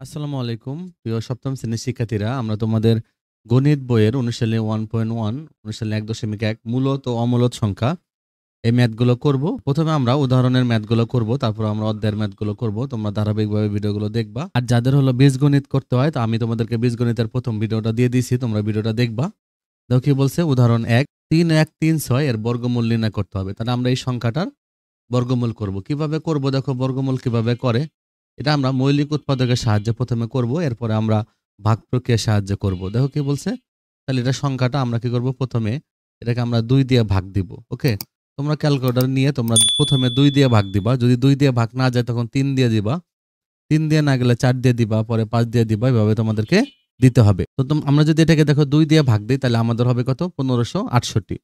আসসালামু আলাইকুম প্রিয় সপ্তম শ্রেণীর শিক্ষার্থীরা, আমরা তোমাদের গণিত বইয়ের অনুশীলনী 1.1 অনুশীলনী 1.1 মূলত ও অমূলত সংখ্যা এই ম্যাথগুলো করব। প্রথমে আমরা উদাহরণের ম্যাথগুলো করব, তারপর আমরা অধ্যায়ের ম্যাথগুলো করব। তোমরা ধারাবাহিকভাবে ভিডিওগুলো দেখবা। আর যাদের হলো বীজগণিত করতে হয়, তো আমি তোমাদেরকে বীজগণিতের প্রথম ভিডিওটা দিয়ে দিয়েছি, তোমরা ভিডিওটা দেখবা। দেখো কি বলছে, উদাহরণ 1 3 1 3 6 এর বর্গমূল নির্ণয় করতে হবে। তাহলে আমরা এই সংখ্যাটার বর্গমূল করব। কিভাবে করব দেখো, বর্গমূল কিভাবে করে এটা আমরা মৌলিক উৎপাদকের সাহায্যে প্রথমে করব, এরপরে আমরা ভাগ প্রক্রিয়ার সাহায্যে করব। দেখো কি বলছে, তাহলে এটা সংখ্যাটা আমরা কি করব, প্রথমে এটাকে আমরা 2 দিয়ে ভাগ দিব। ওকে, তোমরা ক্যালকুলেটর নিয়ে তোমরা প্রথমে 2 দিয়ে ভাগ দিবা। যদি 2 দিয়ে ভাগ না যায় তখন 3 দিয়ে দিবা। 3 দিয়ে না গেলে 4 দিয়ে দিবা, পরে 5 দিয়ে দিবা। এভাবে তোমাদেরকে দিতে হবে। তো আমরা যদি এটাকে দেখো 2 দিয়ে ভাগ দিই, তাহলে আমাদের হবে কত, 1568।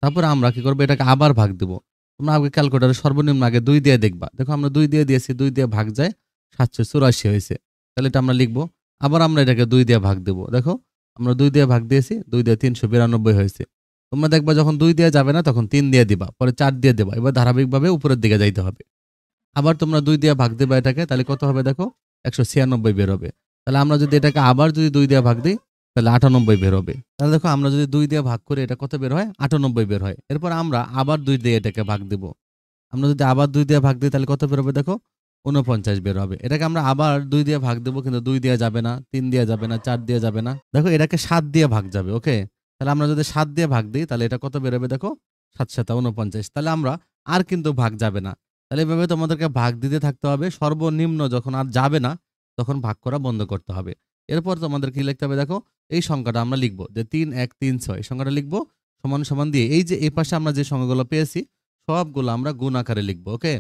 তারপরে আমরা কি করবো, এটাকে আবার ভাগ দিব। তোমরা আগে ক্যালকুলেটরে সর্বনিম্ন আগে 2 দিয়ে দেখবা। দেখো আমরা 2 দিয়ে দিয়েছি, 2 দিয়ে ভাগ যায় 784 হয়েছে। তাহলে এটা আমরা লিখবো। আবার আমরা এটাকে 2 দিয়ে ভাগ দেব। দেখো আমরা 2 দিয়ে ভাগ দিয়েছি, 2 দিয়ে 392 হয়েছে। তোমরা দেখবা যখন 2 দিয়ে যাবে না তখন 3 দিয়ে দিবা, পরে 4 দিয়ে দেবা। এবার ধারাবাহিকভাবে উপরের দিকে যাইতে হবে। আবার তোমরা 2 দিয়ে ভাগ দিবা এটাকে, তাহলে কত হবে দেখো, 196 বের হবে। তাহলে আমরা যদি এটাকে আবার যদি 2 দিয়ে ভাগ দিই, তাহলে 98 বের হবে। তাহলে দেখো আমরা যদি 2 দিয়ে ভাগ করি, এটা কত বের হয়, 98 বের হয়। এরপর আমরা আবার 2 দিয়ে এটাকে ভাগ দিব। আমরা যদি আবার 2 দিয়ে ভাগ দিই, তাহলে কত বের হবে দেখো, 49 বের হবে। এটাকে আমরা আবার 2 দিয়ে ভাগ দেবো, কিন্তু 2 দিয়ে যাবে না, 3 দিয়ে যাবে না, 4 দিয়ে যাবে না। দেখো এটাকে 7 দিয়ে ভাগ যাবে। ওকে, তাহলে আমরা যদি 7 দিয়ে ভাগ দিই, তাহলে এটা কত বের হবে দেখো, 7 7 49। তাহলে আমরা আর কিন্তু ভাগ যাবে না। তাহলে এভাবে তোমাদেরকে ভাগ দিতে থাকতে হবে। সর্বনিম্ন যখন আর যাবে না তখন ভাগ করা বন্ধ করতে হবে। এরপর তোমাদের কি লিখতে হবে দেখো, এই সংখ্যাটা আমরা লিখবো যে 3 1 3 6 সংখ্যাটা লিখবো সমান সমান দিয়ে এই যে এই পাশে আমরা যে সংখ্যাগুলো পেয়েছি সবগুলো আমরা গুণ আকারে লিখবো। ওকে,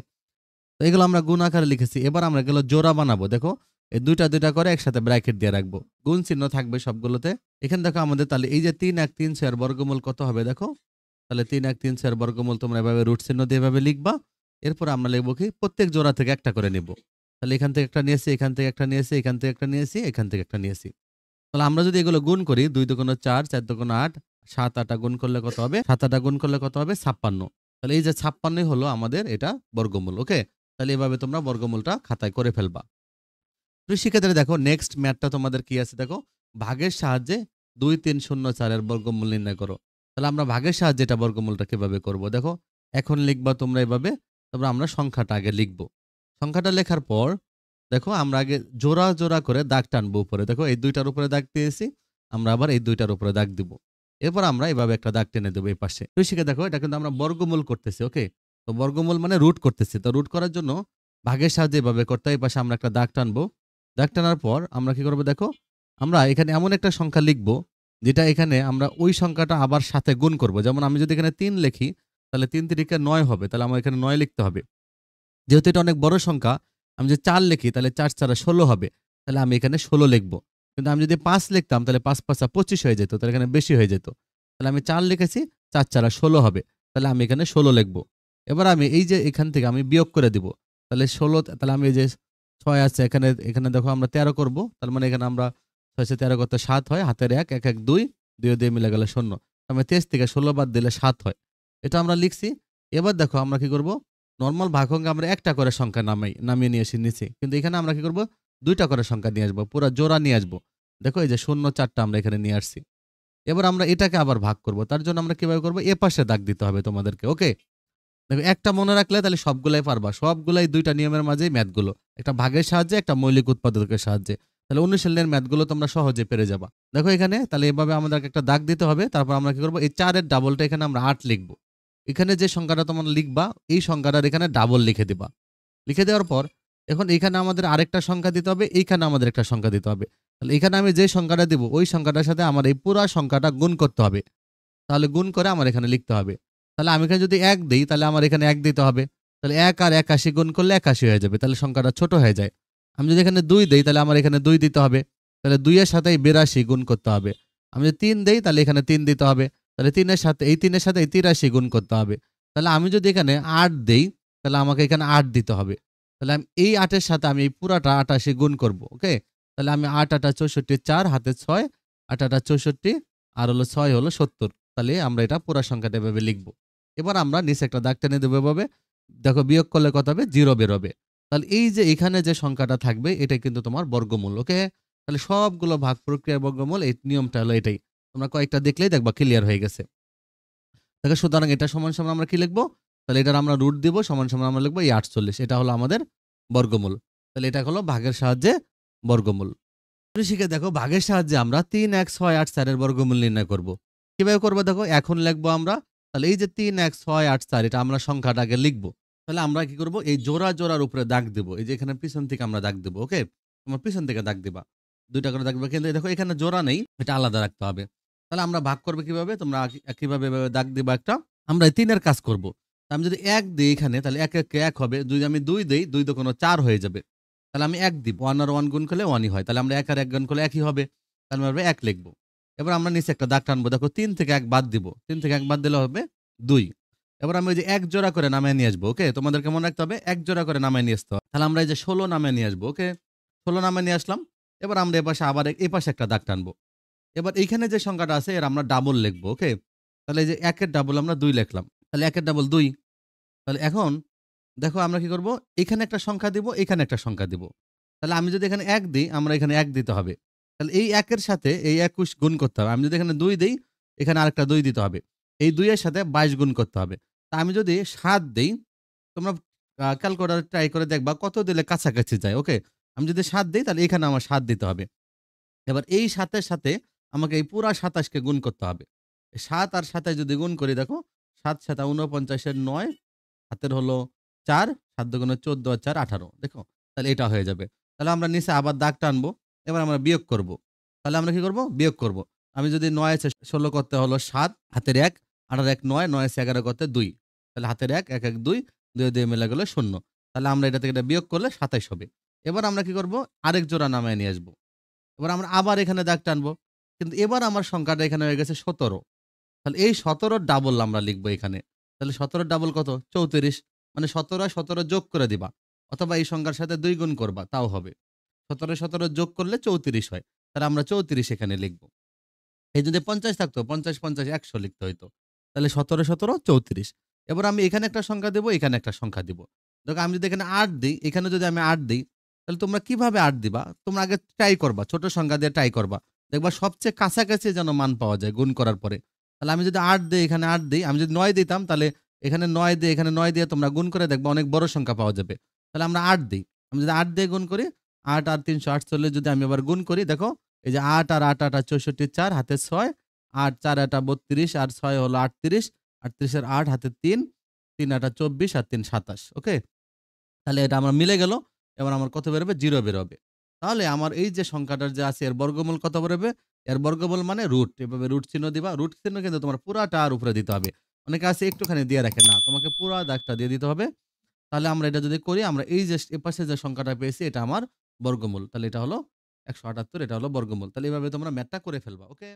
তো এগুলো আমরা গুণ আকারে লিখেছি। এবার আমরা এগুলো জোড়া বানাবো। দেখো এই দুইটা দুইটা করে একসাথে ব্র্যাকেট দিয়ে রাখবো, গুণ চিহ্ন থাকবে সবগুলোতে। এখানে দেখো আমাদের তাহলে এই যে 3 1 3 6 এর বর্গমূল কত হবে দেখো, তাহলে 3 1 3 6 এর বর্গমূল তোমরা এভাবে রুট চিহ্ন দিয়ে এভাবে লিখবা। এরপর আমরা লিখবো কি, প্রত্যেক জোড়া থেকে একটা করে নেব। তাহলে এখান থেকে একটা নিয়েছি, এখান থেকে একটা নিয়েছি, এখান থেকে একটা নিয়েছি, এখান থেকে একটা নিয়েছি। তাহলে আমরা যদি এগুলো গুণ করি, 2 দুগুণে 4, 4 দুগুণে 8, 7 8 গুণ করলে কত হবে, 7 8 গুণ করলে কত হবে 56। তাহলে এই যে 56 হলো আমাদের এটা বর্গমূল। ওকে, তাহলে এভাবে তোমরা বর্গমূলটা খাতায় করে ফেলবা। তো শিক্ষার্থীরা দেখো নেক্সট ম্যাথটা তোমাদের কি আছে দেখো, ভাগের সাহায্যে 2 3 0 4 এর বর্গমূল নির্ণয় করো। তাহলে আমরা ভাগের সাহায্যে এটা বর্গমূলটা কিভাবে করব দেখো, এখন লিখবা তোমরা এভাবে। তারপর আমরা সংখ্যাটা আগে লিখব। সংখ্যাটা লেখার পর দেখো আমরা আগে জোড়া জোড়া করে দাগ টানবো উপরে। দেখো এই দুইটার উপরে দাগ দিয়েছি, আমরা আবার এই দুইটার উপরে দাগ দিব। এরপর আমরা এভাবে একটা দাগ টেনে দেবো এই পাশে। তো শিখে দেখো এটা কিন্তু আমরা বর্গমূল করতেছি। ওকে, তো বর্গমূল মানে রুট করতেছি। তো রুট করার জন্য ভাগের সাহায্যে এভাবে করতে হয়। এই পাশে আমরা একটা দাগ টানবো। দাগ টানার পর আমরা কি করবো দেখো, আমরা এখানে এমন একটা সংখ্যা লিখব যেটা এখানে আমরা ওই সংখ্যাটা আবার সাথে গুণ করব। যেমন আমি যদি এখানে 3 লিখি, তাহলে 3 3 9 হবে। তাহলে আমার এখানে 9 লিখতে হবে। যেহেতু এটা অনেক বড় সংখ্যা, আমি যদি 4 লিখি তাহলে 4 4 16 হবে। তাহলে আমি এখানে 16 লিখব। কিন্তু আমি যদি 5 লিখতাম তাহলে 5 5 25 হয়ে যেত। তাহলে এখানে বেশি হয়ে যেত। তাহলে আমি 4 লিখেছি, 4 4 16 হবে। তাহলে আমি এখানে 16 লিখব। এবার আমি এই যে এখান থেকে আমি বিয়োগ করে দিব। তাহলে 16, তাহলে আমি এই যে 6 আছে এখানে, এখানে দেখো আমরা 13 করব। তার মানে এখানে আমরা 6 ছে 13 করতে 7 হয়, হাতের 1 1 1 2, 2 দিয়ে মিলে গেলে 0। আমি 23 থেকে 16 বাদ দিলে 7 হয়। এটা আমরা লিখছি। এবার দেখো আমরা কি করব, নরমাল ভাগঙ্কে আমরা একটা করে সংখ্যা নামিয়ে নিয়ে এসে নিচে, কিন্তু এখানে আমরা কি করব, দুইটা করে সংখ্যা নিয়ে আসবো, পুরো জোড়া নিয়ে আসবো। দেখো এই যে 0 4টা আমরা এখানে নিয়ে আসছি। এবার আমরা এটাকে আবার ভাগ করব। তার জন্য আমরা কিভাবে করব, এ পাশে দাগ দিতে হবে তোমাদেরকে। ওকে, দেখো একটা মনে রাখলে তাহলে সবগুলাই পারবা। সবগুলাই দুইটা নিয়মের মাঝেই ম্যাথগুলো, একটা ভাগের সাহায্যে, একটা মৌলিক উৎপাদকের সাহায্যে। তাহলে অনুশীলনের ম্যাথগুলো তোমরা সহজে পেরে যাবা। দেখো এখানে তাহলে এভাবে আমাদেরকে একটা দাগ দিতে হবে। তারপর আমরা কি করব, এই 4 এর ডাবলটা এখানে আমরা 8 লিখব। এখানে যে সংখ্যাটা তোমরা লিখবা এই সংখ্যাটার এখানে ডাবল লিখে দিবা। লিখে দেওয়ার পর এখন এখানে আমাদের আরেকটা সংখ্যা দিতে হবে, এইখানে আমাদের একটা সংখ্যা দিতে হবে। তাহলে এখানে আমি যে সংখ্যাটা দিব ওই সংখ্যাটার সাথে আমার এই পুরা সংখ্যাটা গুণ করতে হবে। তাহলে গুণ করে আমার এখানে লিখতে হবে। তাহলে আমি এখানে যদি 1 দেই তাহলে আমার এখানে 1 দিতে হবে। তাহলে 1 আর 81 গুণ করলে 81 হয়ে যাবে। তাহলে সংখ্যাটা ছোট হয়ে যায়। আমি যদি এখানে 2 দেই তাহলে আমার এখানে 2 দিতে হবে। তাহলে 2 এর সাথে এই 82 গুণ করতে হবে। আমি যদি 3 দেই তাহলে এখানে 3 দিতে হবে। তাহলে 3 এর সাথে এই 3 এর সাথে এই 83 গুণ করতে হবে। তাহলে আমি যদি এখানে 8 দেই তাহলে আমাকে এখানে 8 দিতে হবে। তাহলে আমি এই 8 এর সাথে আমি এই পুরাটা 88 গুণ করব। ওকে, তাহলে আমি 8 8 64, 4 হাতে 6, 8 8 64 আর হলো 6 হলো 70। তাহলে আমরা এটা পুরা সংখ্যাটা এভাবে লিখব। এবার আমরা নিচে একটা দাগ টেনে দেবো এভাবে। দেখো বিয়োগ করলে কত হবে, 0 বের হবে। তাহলে এই যে এখানে যে সংখ্যাটা থাকবে এটা কিন্তু তোমার বর্গমূল। ওকে? তাহলে সবগুলো ভাগ প্রক্রিয়ার বর্গমূল, এই নিয়মটা হলো এটাই। তোমরা কয়েকটা দেখলেই দেখবা ক্লিয়ার হয়ে গেছে। দেখো সুতরাং এটা সমান, সমান আমরা কি লিখব? তাহলে এটার আমরা রুট দিব, সমান, সমান আমরা লিখব এই ৪৮। এটা হলো আমাদের বর্গমূল। তাহলে এটা হলো ভাগের সাহায্যে বর্গমূল। শিখে দেখো ভাগের সাহায্যে আমরা ৩x৬৮৪ এর বর্গমূল নির্ণয় করব। কিভাবে করব দেখো, এখন লিখবো আমরা। তাহলে এই যে ৩x৬৮৪ এটা আমরা সংখ্যাটাকে লিখব। তাহলে আমরা কি করব, এই জোড়া জোড়ার উপরে দাগ দিব। এই যে এখানে পিছন থেকে আমরা দাগ দিব। ওকে? তোমার পিছন থেকে দাগ দিবা। ২টা করে দাগ দিবা, কিন্তু দেখো এখানে জোড়া নেই, এটা আলাদা রাখতে হবে। তাহলে আমরা ভাগ করব কিভাবে, তোমরা কিভাবে এভাবে দাগ দিবা একটা। আমরা এই ৩ এর কাজ করব। আমি যদি ১ দেই এখানে, তাহলে ১ একে ১ হবে। যদি আমি ২ দেই, ২ দোকানো ৪ হয়ে যাবে। তাহলে আমি ১ দিব। ১ আর ১ গুণ করলে ১ ই হয়। তাহলে আমরা ১ আর ১ গুণ করলে ১ ই হবে। তাহলে আমরা ১ লিখব। এবার আমরা নিচে একটা দাগ টানবো। দেখো ৩ থেকে ১ বাদ দিব। ৩ থেকে ১ বাদ দিলে হবে ২। এবার আমি ওই যে ১ জোড়া করে নামায় নিয়ে আসবো। ওকে? তোমাদেরকে মনে রাখতে হবে ১ জোড়া করে নামায় নিয়ে আসতে হবে। তাহলে আমরা এই যে ১৬ নামায় নিয়ে আসবো। ওকে? ১৬ নামায় নিয়ে আসলাম। এবার আমরা এপাশে আবার এপাশে একটা দাগ টানবো। এবার এইখানে যে সংখ্যাটা আছে এর আমরা ডাবল লিখবো। ওকে? তাহলে এই যে ১ এর ডাবল আমরা ২ লিখলাম। তাহলে ১ এর ডাবল ২। তাহলে এখন দেখো আমরা কি করব? এখানে একটা সংখ্যা দিব, এখানে একটা সংখ্যা দিব। তাহলে আমি যদি এখানে ১ দেই, আমরা এখানে ১ দিতে হবে। তাহলে এই ১ এর সাথে এই ২১ গুণ করতে হবে। আমি যদি এখানে ২ দেই, এখানে আরেকটা ২ দিতে হবে। এই ২ এর সাথে ২২ গুণ করতে হবে। তা আমি যদি ৭ দেই, তোমরা ক্যালকুলেটরে ট্রাই করে দেখবা কত দিলে কাছাকাছি যায়। ওকে? আমি যদি ৭ দেই, তাহলে এখানে আমার ৭ দিতে হবে। এবার এই ৭ এর সাথে আমাকে এই পুরা ২৭ কে গুণ করতে হবে। ৭ আর ২৭ যদি গুণ করি, দেখো ৭ ৭ ৪৯ এর ৯, হাতের হলো ৪, ৭ দুগুণে ১৪ আর ৪ ১৮। দেখো? তাহলে এটা হয়ে যাবে। তাহলে আমরা নিচে আবার দাগ টানবো। এবার আমরা বিয়োগ করব। তাহলে আমরা কি করব? বিয়োগ করব। আমি যদি ৯ আছে ১৬ করতে হলো ৭, হাতের ১, ৮ ১ ৯, ৯ আছে ১১ করতে ২। তাহলে হাতের ১, ১ ১ ২, ২ ২ মিলে গেল ০। তাহলে আমরা এটা থেকে এটা বিয়োগ করলে ২৭ হবে। এবার আমরা কি করব? আরেক জোড়া নামায় নিয়ে আসবো। এবার আমরা আবার এখানে দাগ টানবো। কিন্তু এবার আমার সংখ্যাটা এখানে হয়ে গেছে ১৭। তাহলে এই ১৭ র ডাবল আমরা লিখবো এখানে। তাহলে ১৭ র ডাবল কত? ৩৪। মানে ১৭ আর ১৭ যোগ করে দিবা। অথবা এই সংখ্যার সাথে ২ গুণ করবা, তাও হবে। ১৭ ১৭ যোগ করলে ৩৪ হয়। তাহলে আমরা ৩৪ এখানে লিখব। এই যদি ৫০ থাকতো, ৫০ ৫০ ১০০ লিখতে হইতো। তাহলে ১৭ ১৭ ৩৪। এবার আমি এখানে একটা সংখ্যা দেব, এখানে একটা সংখ্যা দিব। দেখো আমি যদি এখানে ৮ দেই, এখানে যদি আমি ৮ দেই, তাহলে তোমরা কিভাবে ৮ দিবা? তোমরা আগে ট্রাই করবা। ছোট সংখ্যা দিয়ে ট্রাই করবা। দেখবা সবচেয়ে কাছাকাছি যেন মান পাওয়া যায় গুণ করার পরে। তাহলে আমি যদি ৮ দেই, এখানে ৮ দেই। আমি যদি ৯ দিতাম, তাহলে এখানে ৯ দিয়ে, এখানে ৯ দিয়ে তোমরা গুণ করে দেখবা অনেক বড় সংখ্যা পাওয়া যাবে। তাহলে আমরা ৮ দেই। আমি যদি ৮ দিয়ে গুণ করি, ৮ আর ৩৪৮ যদি আমি আবার গুণ করি, দেখো এই যে ৮ আর ৮ ৮ ৬৪ ৪ হাতে ৬, ৮ ৪ আটা ৩২ আর ৬ হলো ৩৮, ৩৮ এর ৮ হাতে ৩, ৩ আটা ২৪ আর ৩ ২৭। ওকে? তাহলে এটা আমার মিলে গেল। এবার আমার কত বেরোবে? 0 বেরোবে। তাহলে আমার এই যে সংখ্যাটার যে আছে এর বর্গমূল কত বেরোবে? এর বর্গমূল মানে রুট। এভাবে রুট চিহ্ন দিবা। রুট চিহ্ন কিন্তু তোমার পুরাটার উপরে দিতে হবে। অনেকে আছে একটুখানি দিয়ে রাখে, না, তোমাকে পুরা দাগটা দিয়ে দিতে হবে। তাহলে আমরা এটা যদি করি, আমরা এই যে এপাশে যে সংখ্যাটা পেয়েছি এটা আমার বর্গমূল। তাহলে এটা হলো ১৭৮, এটা হলো বর্গমূল। তাহলে এভাবে তোমরা ম্যাথটা করে ফেলবা। ওকে?